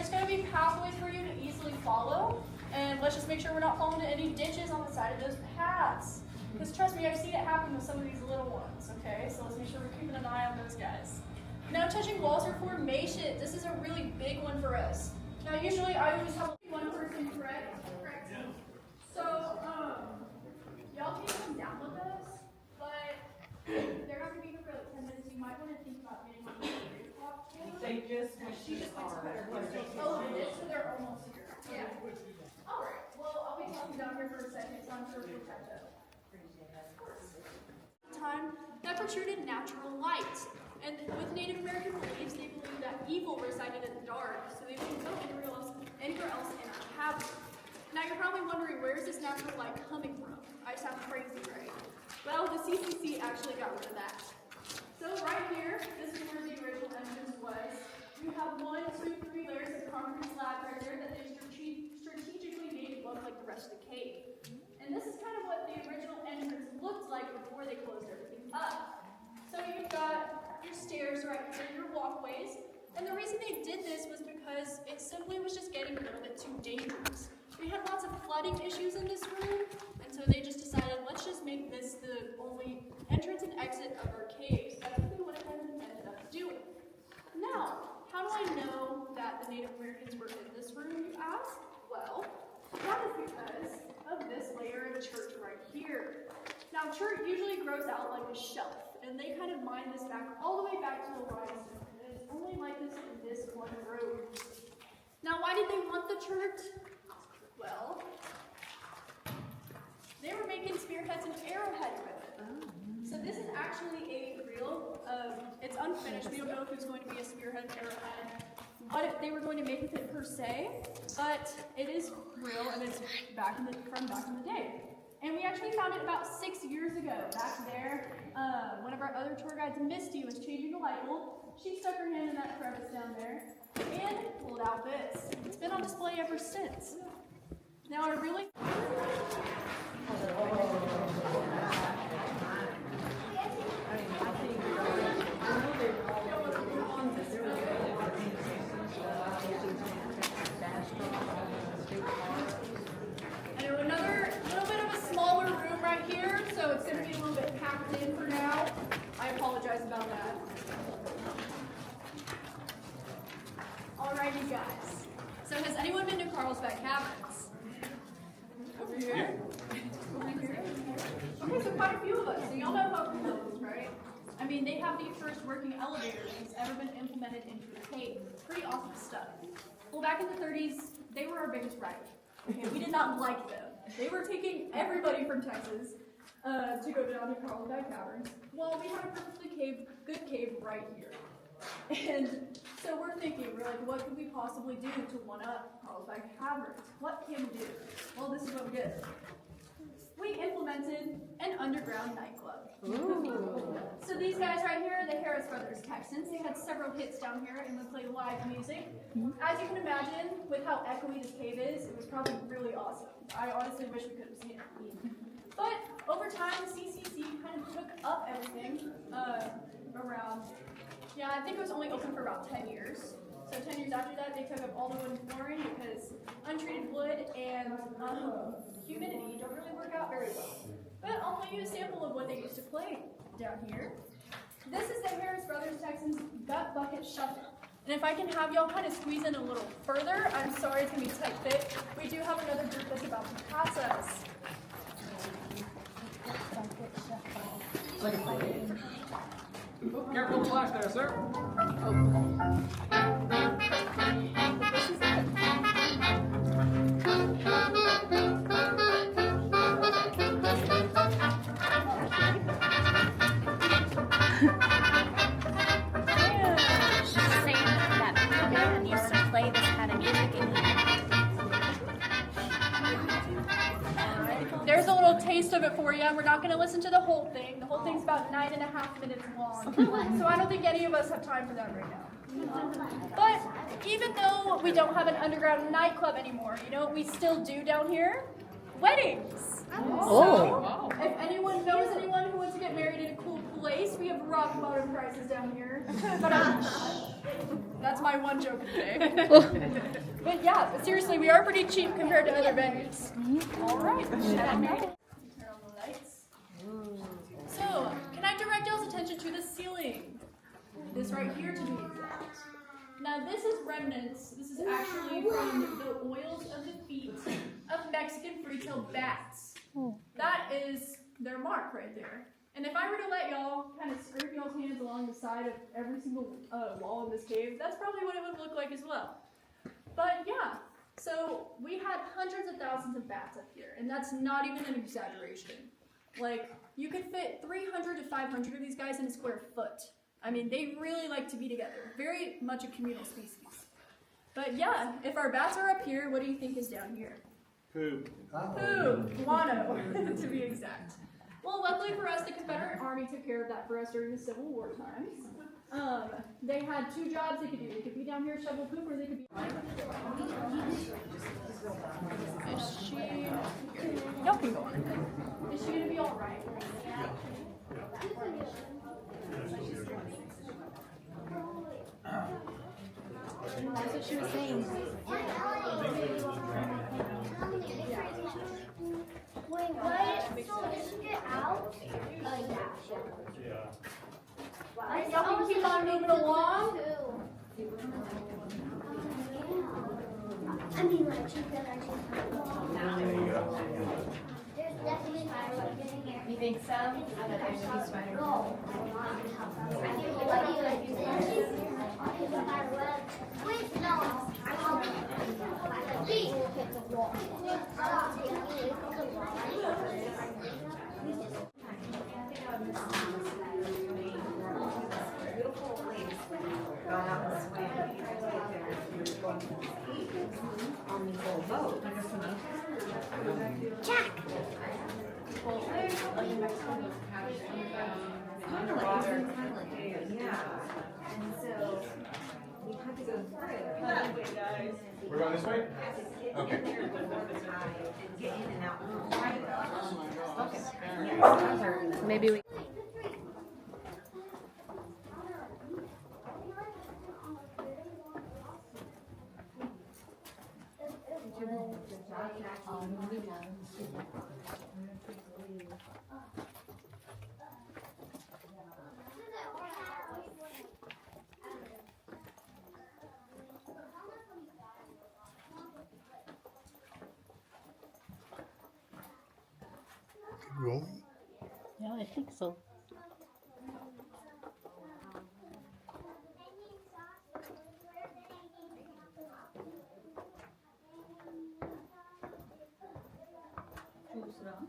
there's going to be pathways for you to easily follow. And let's just make sure we're not falling into any ditches on the side of those paths. Because trust me, I've seen it happen with some of these little ones, okay? So let's make sure we're keeping an eye on those guys. Now touching walls or formations. This is a really big one for us. Now usually I would just have one person correct. So y'all can come down with us, but they're not going to be here for like 10 minutes. You might want to think about getting on the 3 o'clock. She just went to her. Oh, it is? So they're almost here. Yeah. All right. Well, I'll be talking down here for a second, so I'm sure we'll catch up. Time that protruded natural light. And with Native American beliefs, they believe that evil resided in the dark, so they wouldn't go anywhere else in our cabin. Now you're probably wondering, where is this natural light coming from? I sound crazy, right? Well, the CCC actually got rid of that. So right here, this is where the original entrance was. You have 1, 2, 3 layers of concrete slab right there that they strategically made it look like the rest of the cave. And this is kind of what the original entrance looked like before they closed everything up. So you've got your stairs right here, your walkways. And the reason they did this was because it simply was just getting a little bit too dangerous. We had lots of flooding issues in this room, and so they just decided, let's just make this the only entrance and exit of our caves. That's what they went ahead and ended up doing. Now, how do I know that the Native Americans were in this room, you ask? Well, that is because of this layer of church right here. Now, church usually grows out like a shelf, and they kind of mine this back all the way back to the limestone. And it's only like this in this one room. Now, why did they want the church? Well, they were making spearheads and arrowheads with it. So this is actually a real, it's unfinished. We don't know if it's going to be a spearhead and arrowhead, what if they were going to make with it per se, but it is real and it's from back in the day. And we actually found it about 6 years ago, back there. One of our other tour guides, Misty, was changing a light bulb. She stuck her hand in that crevice down there and pulled out this. It's been on display ever since. Now, I really... And another little bit of a smaller room right here, so it's going to be a little bit packed in for now. I apologize about that. Alrighty, guys. So has anyone been to Carlsbad Caverns? Over here? Over here? Okay, so quite a few of us. So y'all know how cool it is, right? I mean, they have the first working elevator that's ever been implemented into a cave. Pretty awesome stuff. Well, back in the 30s, they were our biggest rival. Okay, we did not like them. They were taking everybody from Texas to go down to Carlsbad Caverns. Well, we had a perfectly good cave right here. And so we're thinking, we're like, what could we possibly do to one-up Carlsbad Caverns? What can we do? Well, this is what we did. We implemented an underground nightclub. Ooh. So these guys right here, the Harris Brothers Texans, they had several hits down here and would play live music. As you can imagine, with how echoey this cave is, it was probably really awesome. I honestly wish we could have seen it. But over time, the CCC kind of took up everything around, yeah, I think it was only open for about 10 years. So 10 years after that, they took up all the wooden flooring because untreated wood and humidity don't really work out very well. But I'll play you a sample of what they used to play down here. This is the Harris Brothers Texans Gut Bucket Shuffle. And if I can have y'all kind of squeeze in a little further, I'm sorry it's going to be tight fit. We do have another group that's about to pass us. Careful the flash there, sir. This is it. She's saying that band used to play this kind of music in here. There's a little taste of it for you. We're not going to listen to the whole thing. The whole thing's about 9.5 minutes long. So I don't think any of us have time for that right now. But even though we don't have an underground nightclub anymore, you know what we still do down here? Weddings. So if anyone knows anyone who wants to get married in a cool place, we have of rock bottom prices down here. But that's my one joke of the day. But yeah, but seriously, we are pretty cheap compared to other venues. All right. Turn on the lights. So, can I direct y'all's attention to the ceiling? This right here to be exact. Now this is remnants. This is actually from the oils of the feet of Mexican free-tailed bats. That is their mark right there. And if I were to let y'all kind of scrape y'all's hands along the side of every single wall in this cave, that's probably what it would look like as well. But yeah, so we had hundreds of thousands of bats up here, and that's not even an exaggeration. Like, you could fit 300 to 500 of these guys in a square foot. I mean, they really like to be together. Very much a communal species. But yeah, if our bats are up here, what do you think is down here? Poop. Poo, guano, to be exact. Well, luckily for us, the Confederate Army took care of that for us during the Civil War times. They had two jobs they could do. They could be down here, shovel poop, or they could be... Is she... Y'all can go on. Is she going to be all right? That's what she was saying. Wait, what? So did she get out? Yeah. Alright, y'all can keep on moving along. I mean, like, she could actually. There's definitely fireworks in here. You think so? I bet there's gonna be spiders. No, I can do what you like. Okay, the fireworks. Wait, no. Please. Hit the wall. Beautiful place. Go out and swim. You're going to ski on these old boats. Jack. Yeah. And so we had to go through. We're going this way? Okay. Get in and out. Okay. Yeah. Maybe we. Rolling? Yeah, I think so. Close it up.